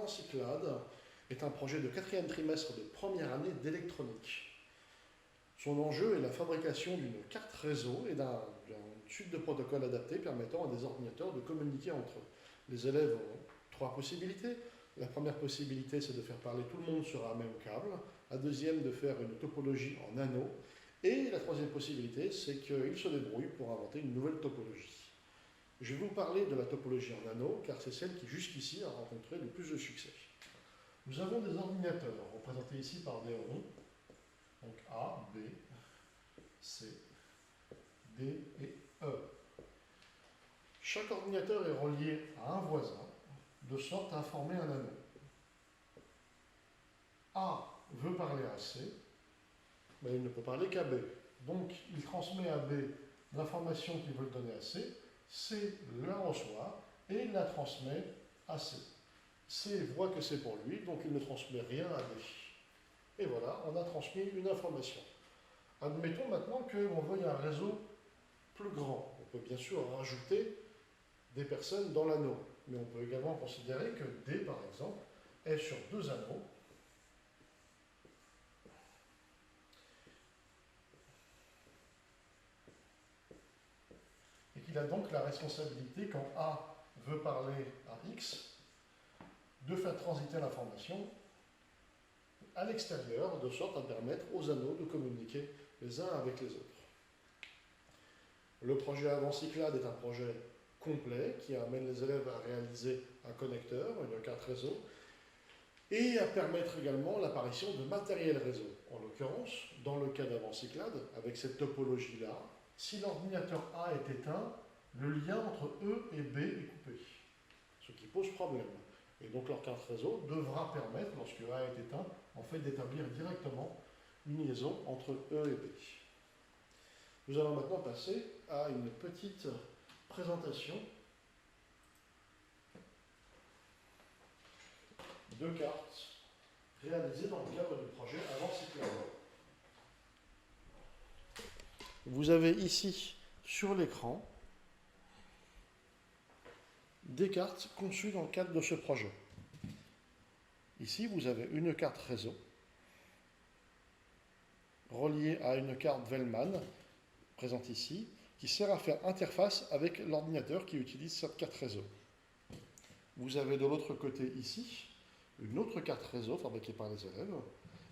Avant Cyclades est un projet de 4e trimestre de première année d'électronique. Son enjeu est la fabrication d'une carte réseau et d'une suite de protocoles adaptés permettant à des ordinateurs de communiquer entre eux. Les élèves ont 3 possibilités. La première possibilité, c'est de faire parler tout le monde sur un même câble. La deuxième, de faire une topologie en anneaux. Et la troisième possibilité, c'est qu'ils se débrouillent pour inventer une nouvelle topologie. Je vais vous parler de la topologie en anneaux, car c'est celle qui jusqu'ici a rencontré le plus de succès. Nous avons des ordinateurs, représentés ici par des ronds, donc A, B, C, D et E. Chaque ordinateur est relié à un voisin, de sorte à former un anneau. A veut parler à C, mais il ne peut parler qu'à B. Donc il transmet à B l'information qu'il veut donner à C, C la reçoit et il la transmet à C. C voit que c'est pour lui, donc il ne transmet rien à D. Et voilà, on a transmis une information. Admettons maintenant qu'on veuille un réseau plus grand. On peut bien sûr rajouter des personnes dans l'anneau, mais on peut également considérer que D, par exemple, est sur 2 anneaux. Et qu'il a donc la responsabilité, quand A veut parler à X, de faire transiter l'information à l'extérieur, de sorte à permettre aux anneaux de communiquer les uns avec les autres. Le projet Avant Cyclades est un projet complet qui amène les élèves à réaliser un connecteur, une carte réseau, et à permettre également l'apparition de matériel réseau. En l'occurrence, dans le cas d'Avant Cyclades, avec cette topologie-là, si l'ordinateur A est éteint, le lien entre E et B est coupé, ce qui pose problème. Et donc leur carte réseau devra permettre, lorsque A est éteint, en fait d'établir directement une liaison entre E et B. Nous allons maintenant passer à une petite présentation de cartes réalisées dans le cadre du projet Avant Cyclades. Vous avez ici, sur l'écran, des cartes conçues dans le cadre de ce projet. Ici, vous avez une carte réseau reliée à une carte Vellman, présente ici, qui sert à faire interface avec l'ordinateur qui utilise cette carte réseau. Vous avez de l'autre côté ici une autre carte réseau fabriquée par les élèves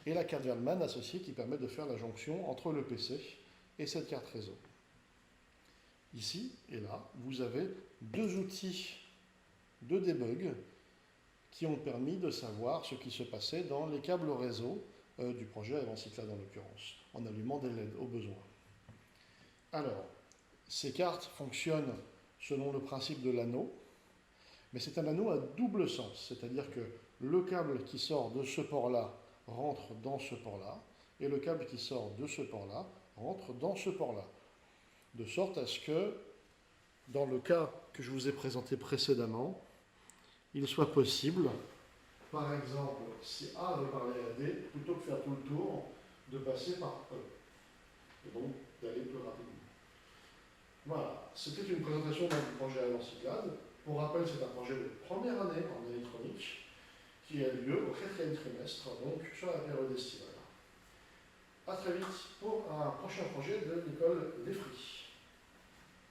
et la carte Vellman associée qui permet de faire la jonction entre le PC et cette carte réseau. Ici et là, vous avez 2 outils de debug qui ont permis de savoir ce qui se passait dans les câbles réseau du projet Avant Cyclades en l'occurrence, en allumant des LED au besoin. Alors, ces cartes fonctionnent selon le principe de l'anneau, mais c'est un anneau à double sens, c'est-à-dire que le câble qui sort de ce port-là rentre dans ce port-là, et le câble qui sort de ce port-là rentre dans ce port-là. De sorte à ce que, dans le cas que je vous ai présenté précédemment, il soit possible, par exemple, si A veut parler à D, plutôt que de faire tout le tour, de passer par E, et donc d'aller plus rapidement. Voilà, c'était une présentation du projet Avant Cyclades. Pour rappel, c'est un projet de première année en électronique qui a lieu au 4e trimestre, donc sur la période estivale. A très vite pour un prochain projet de l'école d'Effry.